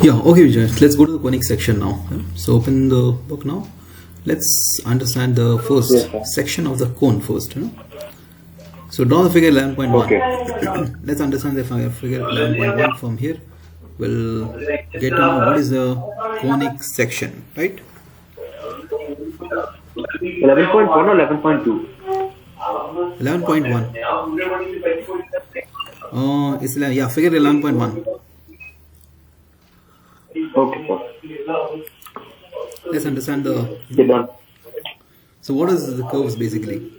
Yeah, okay, Vijay. Let's go to the conic section now. So open the book now. Let's understand the first section of the cone first. So draw the figure 11.1. Okay. Let's understand the figure 11.1 from here. We'll get to know what is the conic section, right? 11.1 or 11.2? 11.1. It's figure 11.1. Okay, sir. Let's understand the. Get done. So what is the curves basically?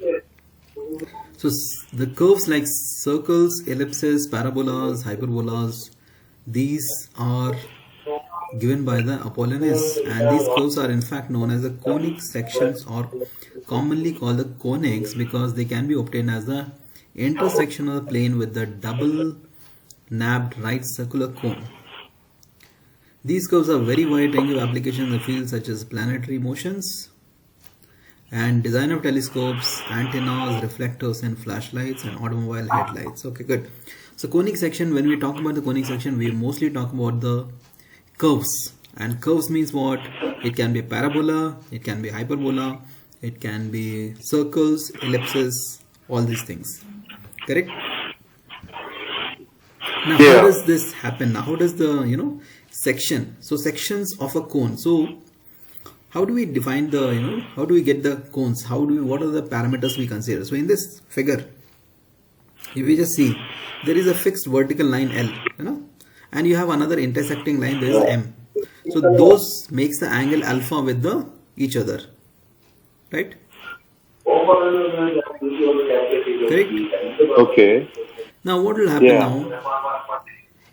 So the curves like circles, ellipses, parabolas, hyperbolas, these are given by the Apollonius, and these curves are in fact known as the conic sections, or commonly called the conics, because they can be obtained as the intersection of the plane with the double nabbed right circular cone. These curves are very wide range of application in the fields such as planetary motions and design of telescopes, antennas, reflectors and flashlights, and automobile headlights. Okay, good. So conic section, when we talk about the conic section, we mostly talk about the curves. And curves means what? It can be parabola, it can be hyperbola, it can be circles, ellipses, all these things. Correct? Now, how does this happen? Now, how does the, section? So sections of a cone. So how do we define the, how do we get the cones? What are the parameters we consider? So in this figure, if we just see, there is a fixed vertical line L, and you have another intersecting line, there is M. So those makes the angle alpha with each other, right? Correct? Okay. Now what will happen now?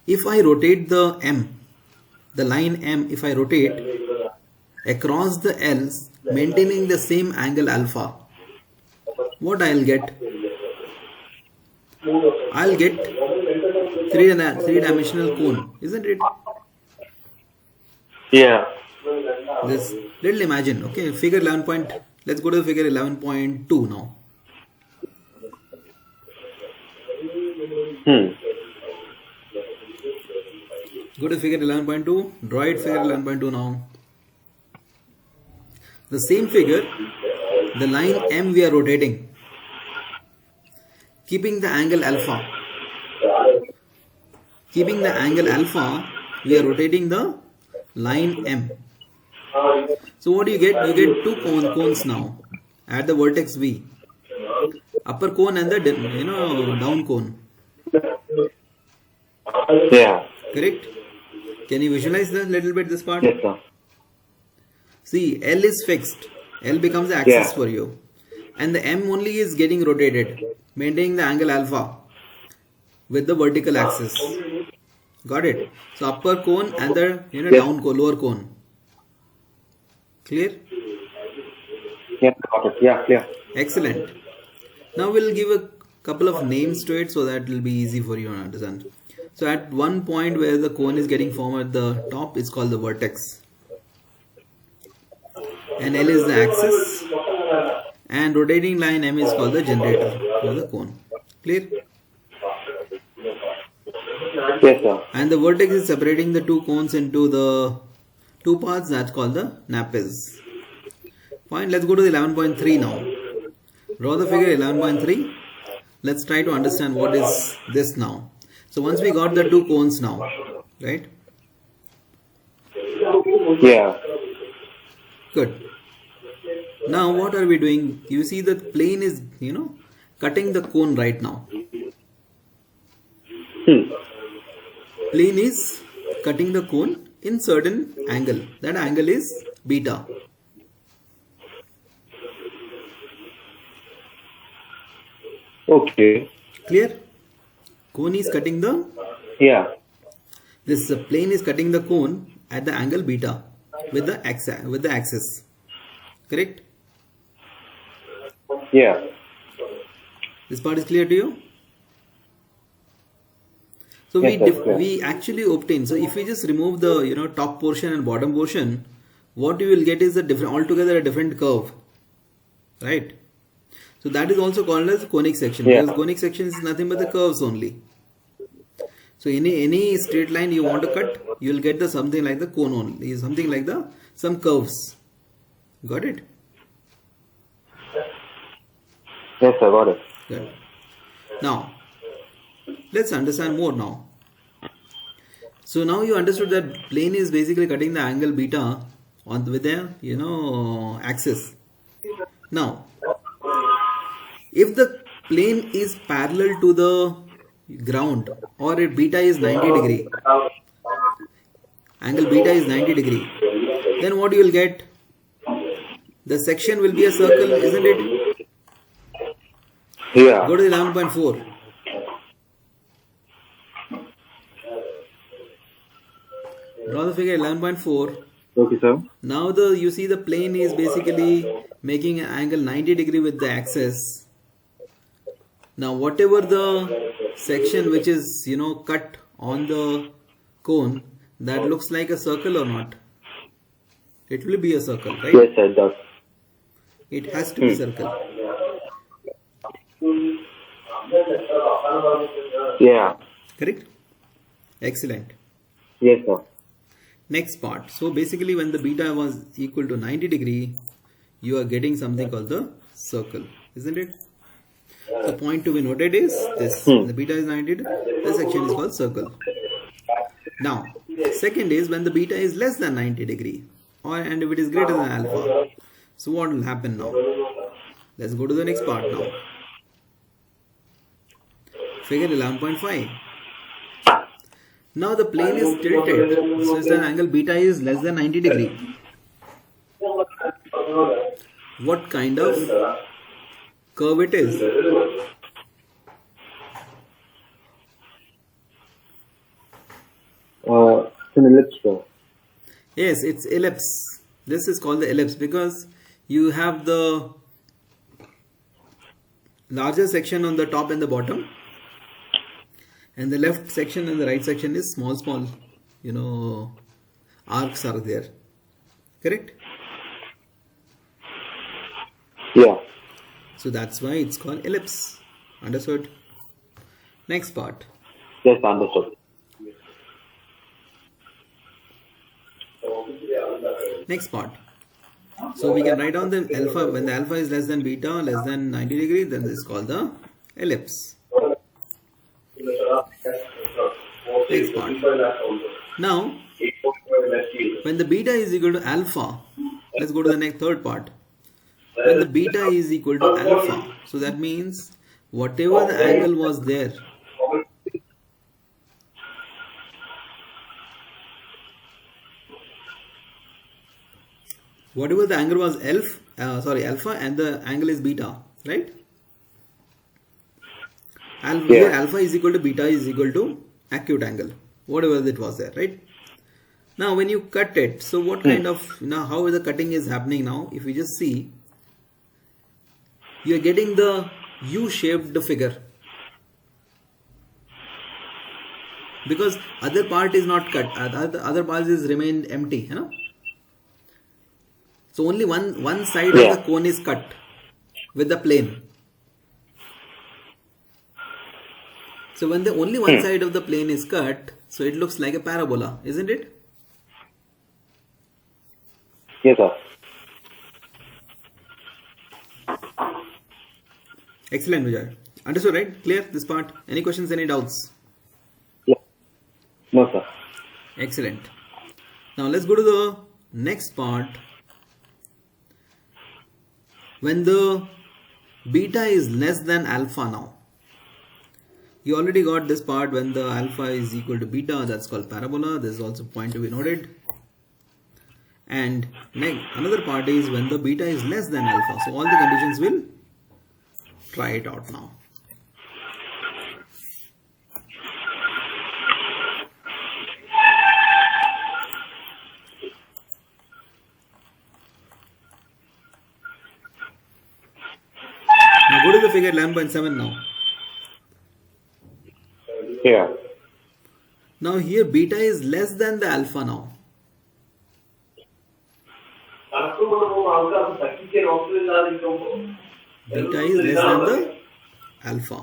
If I rotate the M, the line M, if I rotate across the L's, maintaining the same angle alpha, what I'll get? I'll get three-dimensional cone, isn't it? Yeah. This little imagine, okay, figure 11. Let's go to the figure 11.2 now. Go to figure 11.2, draw it figure 11.2 now. The same figure, the line M we are rotating, keeping the angle alpha. Keeping the angle alpha, we are rotating the line M. So what do you get? You get two cones now at the vertex V. Upper cone and the down cone. Yeah. Correct? Can you visualize that little bit, this part? Yes, sir. See, L is fixed. L becomes the axis for you. And the M only is getting rotated, maintaining the angle alpha with the vertical axis. Got it? So upper cone and the down cone, lower cone. Clear? Yeah, got it. Yeah, clear. Excellent. Now we'll give a couple of names to it so that it will be easy for you to understand. So at one point where the cone is getting formed at the top, it's called the vertex. And L is the axis. And rotating line M is called the generator for the cone. Clear? Yes, sir. And the vertex is separating the two cones into the two parts, that's called the napes. Fine, let's go to the 11.3 now. Draw the figure 11.3. Let's try to understand what is this now. So once we got the two cones now, right? Yeah. Good. Now what are we doing? You see the plane is, cutting the cone right now. Plane is cutting the cone in certain angle. That angle is beta. Okay. Clear? Cone is cutting the... Yeah. This plane is cutting the cone at the angle beta with the axis. Correct? Yeah. This part is clear to you? So we actually obtain. So if we just remove the top portion and bottom portion, what you will get is altogether a different curve, right? So that is also called as conic section, because conic section is nothing but the curves only. So any straight line you want to cut, you will get the something like the cone only, something like the some curves. Got it? Yes, sir. Got it. Good. Now let's understand more now. So now you understood that plane is basically cutting the angle beta on with the axis. Now, if the plane is parallel to the ground or if beta is 90 degree, angle beta is 90 degree, then what you will get? The section will be a circle, isn't it? Yeah. Go to 11.4. Draw the figure 11.4. Okay, sir. Now you see the plane is basically making an angle 90 degree with the axis. Now whatever the section which is cut on the cone, that looks like a circle or not? It will be a circle, right? Yes, sir. It does. It has to be circle. Yeah. Correct? Excellent. Yes, sir. Next part. So basically when the beta was equal to 90 degree, you are getting something called the circle, isn't it? The point to be noted is this. The beta is 90 degree, the section is called circle. Now, second is when the beta is less than 90 degree and if it is greater than alpha. So what will happen now? Let's go to the next part now. Figure 11.5. Now the plane is tilted, so the angle beta is less than 90 degree. What kind of curve it is? It's an ellipse, sir. Yes, it's ellipse. This is called the ellipse because you have the larger section on the top and the bottom, and the left section and the right section is small arcs are there. Correct? Yeah. So that's why it's called ellipse. Understood? Next part. Yes, understood. Next part. So we can write down the alpha. When the alpha is less than beta, less than 90 degree, then this is called the ellipse. Next part. Now, when the beta is equal to alpha, let's go to the next third part. When the beta is equal to alpha, so that means whatever the angle was there, whatever the angle was alpha and the angle is beta, right? Here alpha is equal to beta is equal to acute angle, whatever it was there, right? Now when you cut it, so what kind of, how the cutting is happening now? If you just see, you are getting the U-shaped figure because other part is not cut, other part is remained empty, So only one side of the cone is cut with the plane. So when the only one side of the plane is cut, so it looks like a parabola, isn't it? Yes, sir. Excellent, Vijay. Understood, right? Clear this part? Any questions, any doubts? Yeah. No, sir. Excellent. Now let's go to the next part. When the beta is less than alpha now. You already got this part when the alpha is equal to beta, that's called parabola. This is also a point to be noted. And another part is when the beta is less than alpha. So all the conditions will try it out now. Now go to the figure 11.7 now. Yeah. Now here beta is less than the alpha now. Beta is less than the alpha.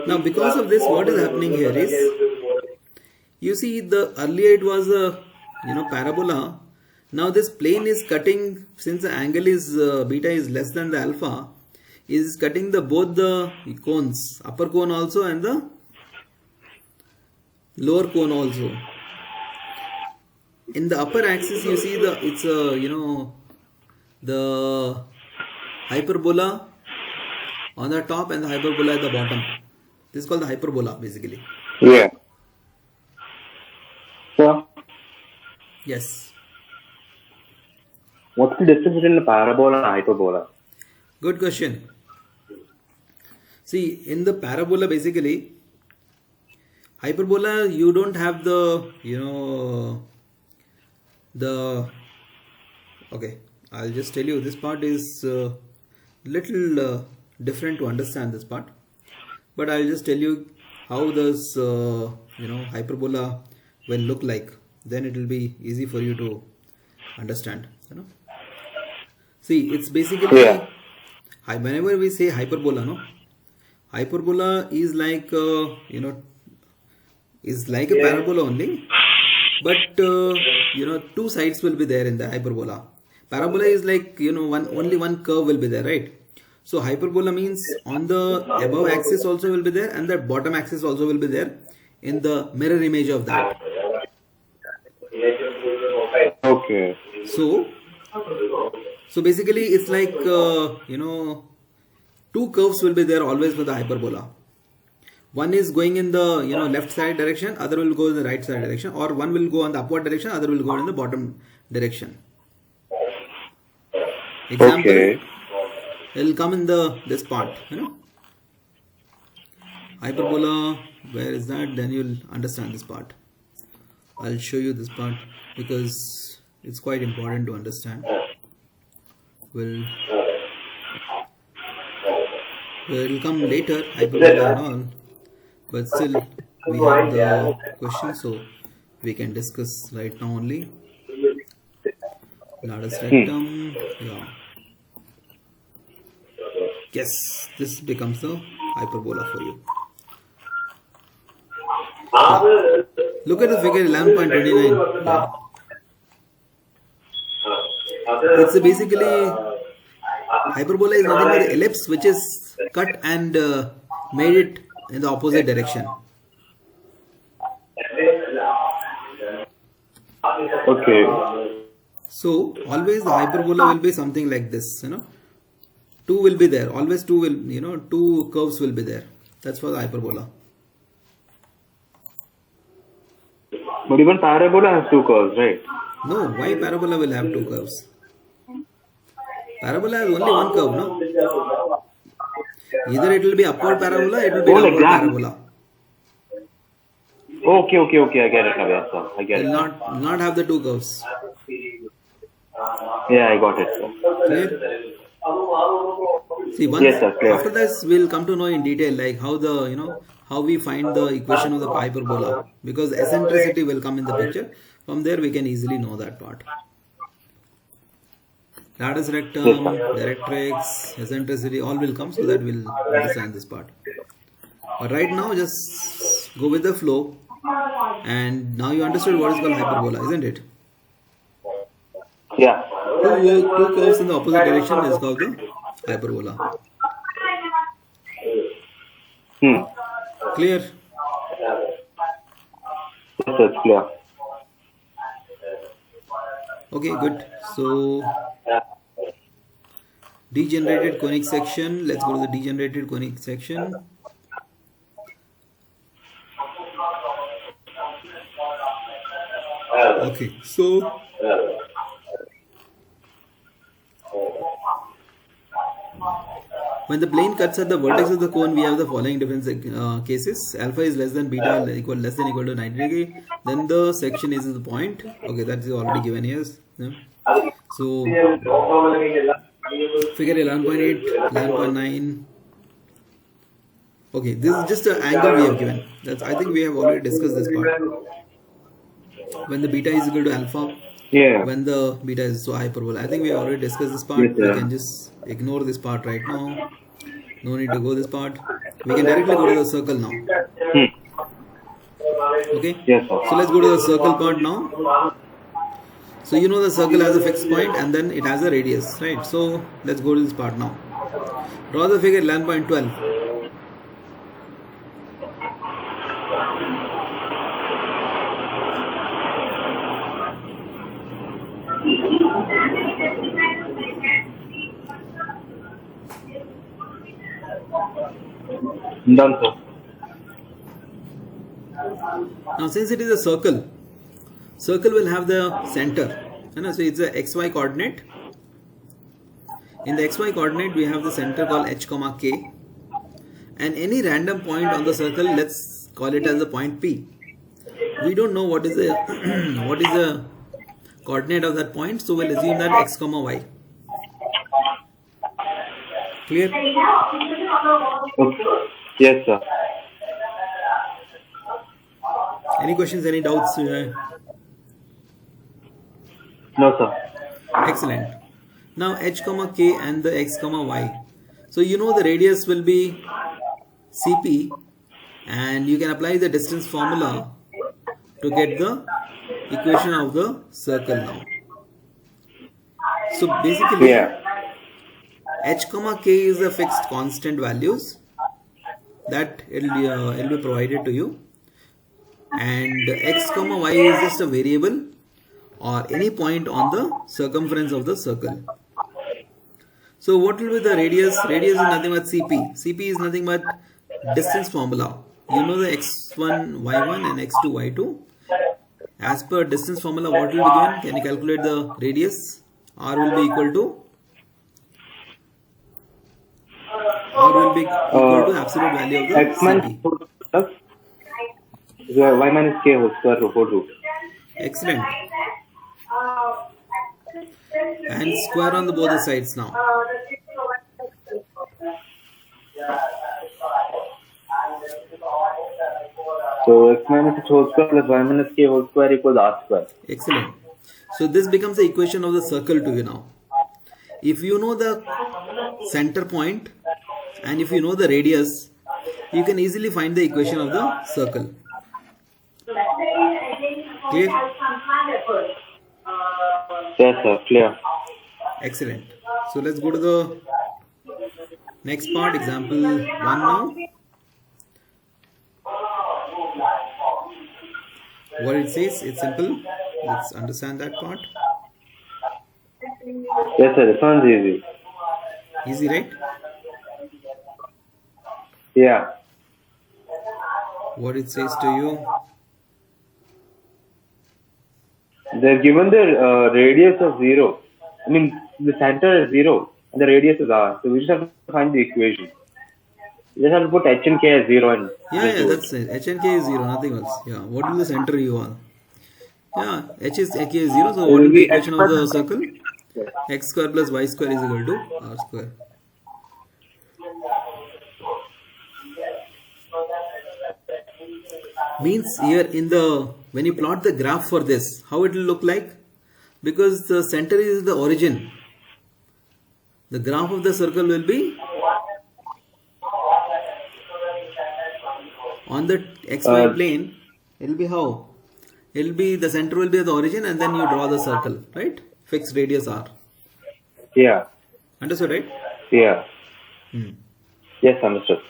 Now, because of this, what is happening here is, you see, the earlier it was a parabola. Now this plane is cutting, since the angle is beta is less than the alpha, is cutting the both the cones, upper cone also and the lower cone also. In the upper axis, you see it's a the hyperbola on the top and the hyperbola at the bottom. This is called the hyperbola basically. Yeah. So, Yes. what's the difference between a parabola and hyperbola? Good question. See, in the parabola basically, hyperbola you don't have the okay, I'll just tell you, this part is little different to understand this part, but I'll just tell you how this hyperbola will look like, then it will be easy for you to understand. See, it's basically Yeah. whenever we say hyperbola, hyperbola is like is like a parabola only, but two sides will be there in the hyperbola. Parabola is like only one curve will be there, right? So hyperbola means on the above axis also will be there, and the bottom axis also will be there in the mirror image of that. Okay. So basically it's like two curves will be there always for the hyperbola. One is going in the left side direction, other will go in the right side direction, or one will go on the upward direction, other will go in the bottom direction. Example, Okay. it will come in this part, hyperbola. Where is that? Then you'll understand this part. I'll show you this part because it's quite important to understand. It will come later, hyperbola and all, but still we have the question, so we can discuss right now only. Latus rectum, yeah. Yes, this becomes the hyperbola for you. Look at the figure 11.29. Yeah. It's basically, hyperbola is nothing but the ellipse which is cut and made it in the opposite direction. Okay. So always the hyperbola will be something like this, two will be there, always two will, two curves will be there. That's for the hyperbola. But even parabola has two curves, right? No, why parabola will have two curves? Parabola has only one curve, no? Either it will be upward parabola, it will be Oh, like downward that. parabola. Okay. I get it now. Yes, sir. I get It it. will not have the two curves. Yeah, I got it, sir. Clear? See, once Yes, sir, clear. after this, we'll come to know in detail like how the how we find the equation of the hyperbola, because eccentricity will come in the picture. From there, we can easily know that part. Latus rectum, Yes, sir. directrix, eccentricity, all will come, so that we'll understand this part. But right now, just go with the flow, and now you understood what is called hyperbola, isn't it? Yeah. Two curves in the opposite direction is called the hyperbola. Clear? Yes, sir, it's clear. Okay, good. So, degenerated conic section. Let's go to the degenerated conic section. Okay, so when the plane cuts at the vertex of the cone, we have the following different cases. Alpha is less than beta, less than equal to 90 degree. Then the section is the point. Okay, that is already given here. Yeah. So figure 11.8, 11.9. Okay, this is just the angle we have given. I think we have already discussed this part. When the beta is equal to alpha, Yeah. when the beta is so hyperbola. I think we have already discussed this part. Yes, We sir. can just ignore this part right now. No need to go this part. We can directly go to the circle now. Okay. Yes, sir. So let's go to the circle part now. So you know the circle has a fixed point and then it has a radius, right? So let's go to this part now. Draw the figure 11.12. Done, sir. Now since it is a circle will have the center. So it's a xy coordinate. In the xy coordinate we have the center called h comma k, and any random point on the circle, let's call it as a point P. We don't know what is the what is the coordinate of that point, so we'll assume that x comma y. Clear? Okay. Yes, sir. Any questions, any doubts? No, sir. Excellent. Now h comma k and the x comma y. So you know the radius will be Cp, and you can apply the distance formula to get the equation of the circle now. So basically, Yeah. h comma k is a fixed constant values that it'll be provided to you, and x comma y is just a variable or any point on the circumference of the circle. So what will be the radius? Radius is nothing but Cp. Cp is nothing but distance formula. You know the x1 y1 and x2 y2. As per distance formula, what will be given? Can you calculate the radius? R will be equal to absolute value of the X minus Cp. plus y minus k whole square whole root. Excellent. And square on the both the sides now. So x minus h whole square plus y minus k whole square equals r square. Excellent. So this becomes the equation of the circle to you now. If you know the center point and if you know the radius, you can easily find the equation of the circle. Clear? Yes, sir. Clear. Excellent. So let's go to the next part, example 1 now. What it says, it's simple. Let's understand that part. Yes, sir. This one's easy. Easy, right? Yeah. What it says to you. They're given the radius of 0. I mean, the center is 0 and the radius is r. So we just have to find the equation. You just have to put h and k as 0 and Yeah, that's it. H and k is 0, nothing else. Yeah, what will the center you are? Yeah, h is k is 0, so what will be the equation of the circle? X square plus y square is equal to r square. Means here in the, when you plot the graph for this, how it will look like? Because the center is the origin. The graph of the circle will be on the xy plane. It will be how? It will be, the center will be the origin and then you draw the circle, right? Fixed radius r. Yeah. Understood, right? Yeah. Yes, understood.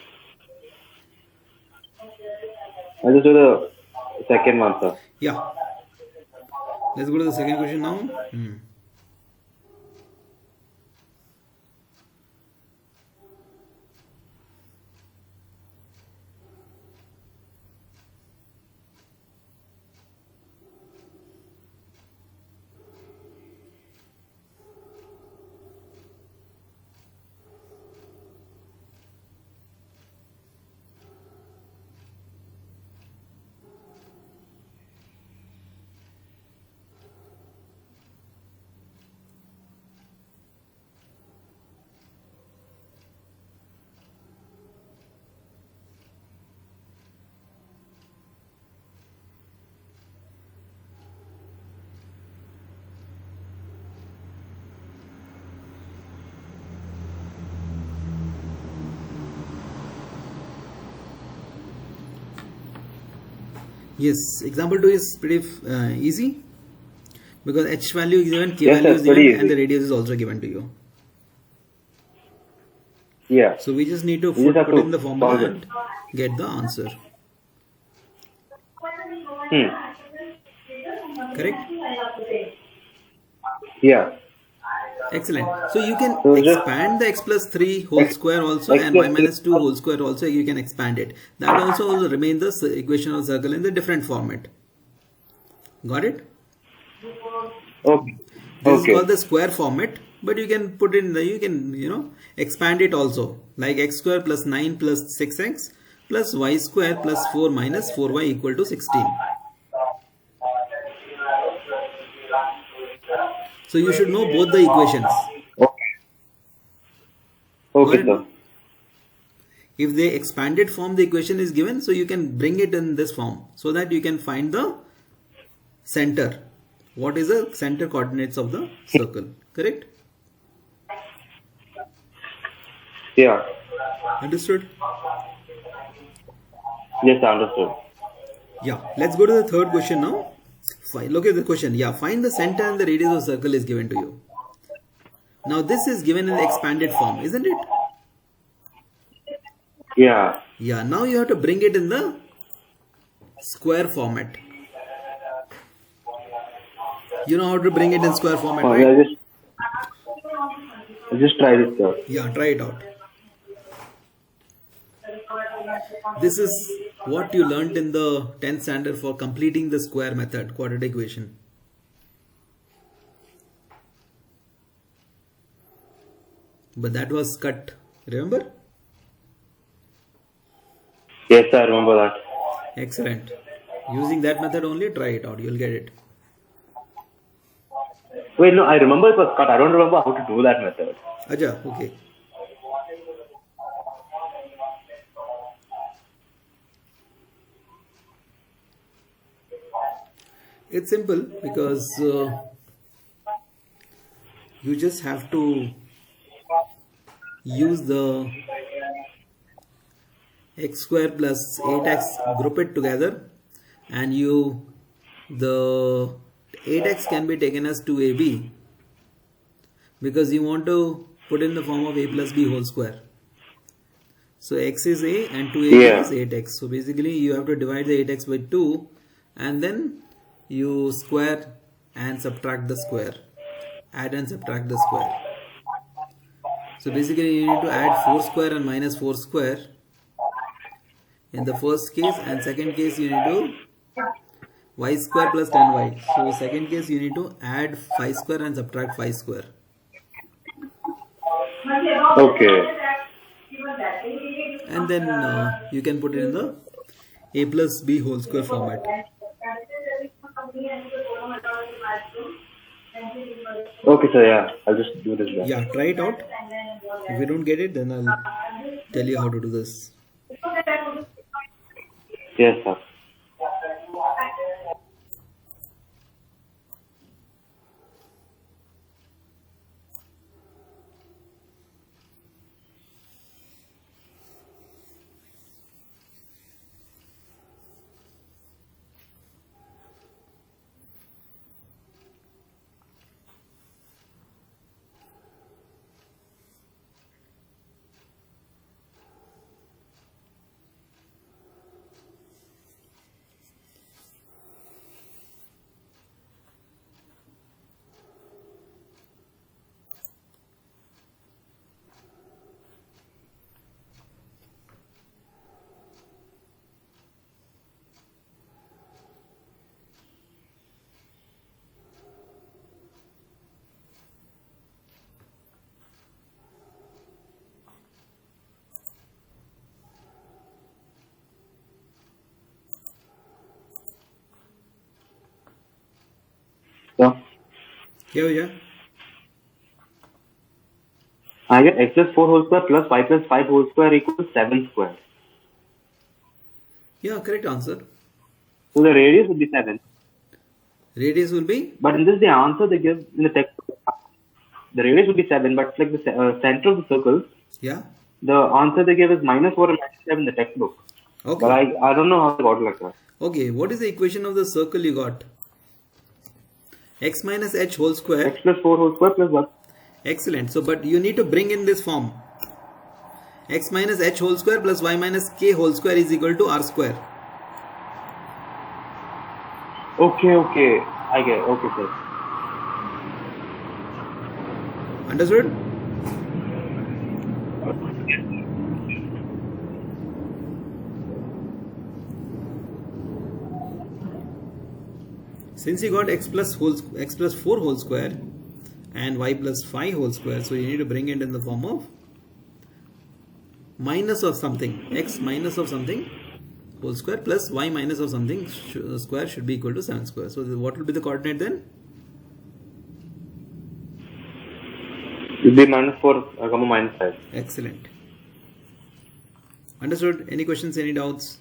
I'll just do the second one, sir. Yeah. Let's go to the second question now. Yes, example 2 is pretty easy because h value is given, k Yes, value sir. is Pretty given, and the easy. radius is also given to you. Yeah. So we just need to You just have put in the to formula solve it. and get the answer. Hmm. Correct? Yeah. Excellent. So you can So just expand the x plus 3 whole x, square also, x and y plus 3. minus 2 whole square also, you can expand it. That also will remain the equation of circle in the different format. Got it? Okay. This is called Okay. the square format, but you can put in the, you can, expand it also, like x square plus 9 plus 6x plus y square plus 4 minus 4y equal to 16. So you should know both the equations. Okay. Got Okay, it sir. now? If the expanded form the equation is given, so you can bring it in this form so that you can find the center. What is the center coordinates of the circle? Correct? Yeah. Understood? Yes, I understood. Yeah. Let's go to the third question now. Look at the question. Yeah. Find the center and the radius of circle is given to you. Now this is given in the expanded form, isn't it? Yeah. Yeah. Now you have to bring it in the square format. You know how to bring it in square format, Oh, right? yeah, just try this, sir. Yeah, try it out. This is what you learned in the 10th standard for completing the square method, quadratic equation. But that was cut, remember? Yes, I remember that. Excellent. Using that method only, try it out. You'll get it. Wait, no, I remember it was cut. I don't remember how to do that method. Aja, okay. It's simple because you just have to use the x square plus 8x, group it together, and the 8x can be taken as 2ab because you want to put in the form of a plus b whole square. So x is a and 2ab Yeah. is 8x. So basically you have to divide the 8x by 2 and then you square and subtract the square. Add and subtract the square. So basically you need to add 4 square and minus 4 square in the first case, and second case you need to y square plus 10y. So second case you need to add 5 square and subtract 5 square. Okay. And then you can put it in the a plus b whole square format. Okay, sir, yeah. I'll just do this then. Yeah, try it out. If you don't get it, then I'll tell you how to do this. Yes, sir. So, Yeah. I get x plus 4 whole square plus y plus 5 whole square equals 7 square. Yeah, correct answer. So the radius would be 7. Radius will be? But in this, the answer they give in the text, the radius would be 7, but like the center of the circle, Yeah. the answer they give is minus 4 and minus 7 in the textbook. Okay. But I don't know how I got like that. Okay, what is the equation of the circle you got? X minus h whole square. X plus 4 whole square plus 1. Excellent. So, but you need to bring in this form. X minus h whole square plus y minus k whole square is equal to r square. Okay. I get it. Okay, sir. Understood? Since you got x plus 4 whole square and y plus 5 whole square, so you need to bring it in the form of minus of something, x minus of something whole square plus y minus of something square should be equal to 7 square. So what will be the coordinate then? It will be minus 4, comma minus 5. Excellent. Understood? Any questions, any doubts?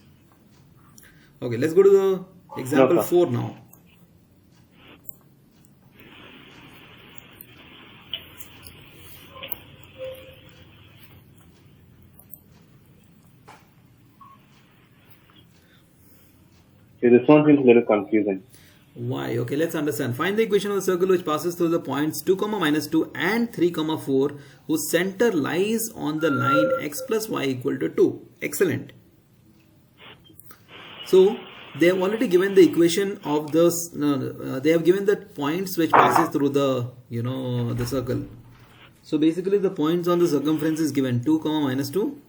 Okay, let's go to the example 4 now. See, this one seems a little confusing. Why? Okay, let's understand. Find the equation of the circle which passes through the points 2, minus 2 and 3, 4 whose center lies on the line x plus y equal to 2. Excellent. So, they have already given the equation of this, they have given the points which passes through the, the circle. So, basically the points on the circumference is given 2, minus 2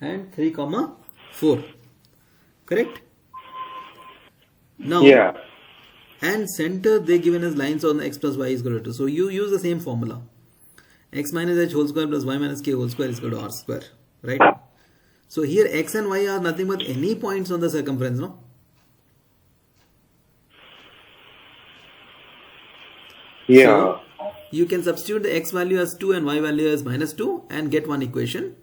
and 3, 4. Correct? Now, yeah. And center they given as lines on x plus y is equal to 2. So you use the same formula. X minus h whole square plus y minus k whole square is equal to r square. Right? So here x and y are nothing but any points on the circumference, no? Yeah. So you can substitute the x value as 2 and y value as minus 2 and get one equation.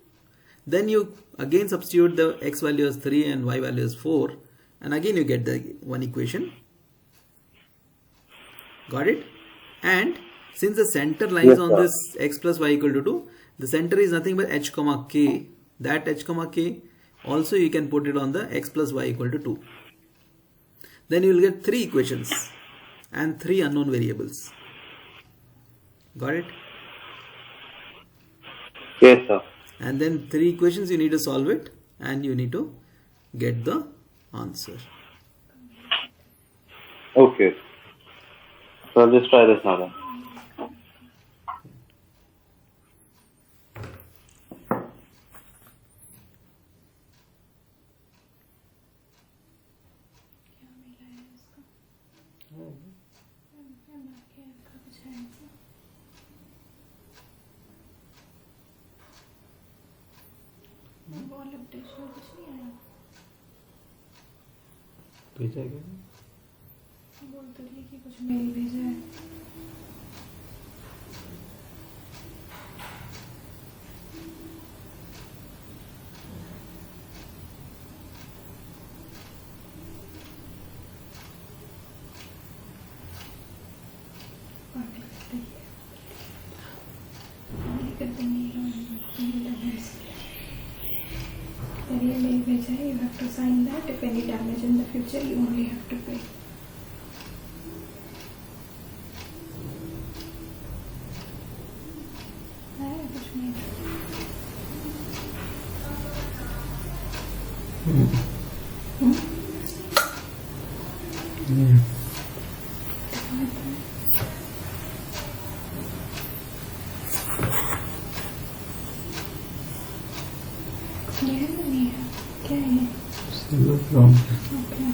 Then you again substitute the x value as 3 and y value as 4 and again you get the one equation. Got it? And since the center lies on this x plus y equal to 2, the center is nothing but h comma k. That h comma k also you can put it on the x plus y equal to 2. Then you will get 3 equations and 3 unknown variables. Got it? Yes, sir. And then 3 equations you need to solve it and you need to get the answer. Okay. So I'll just try this now then. बोलते रहिए कि कुछ mail भेजा है. You have to sign that. If any damage in the future, you only have to pay. क्या है? Still wrong. Okay.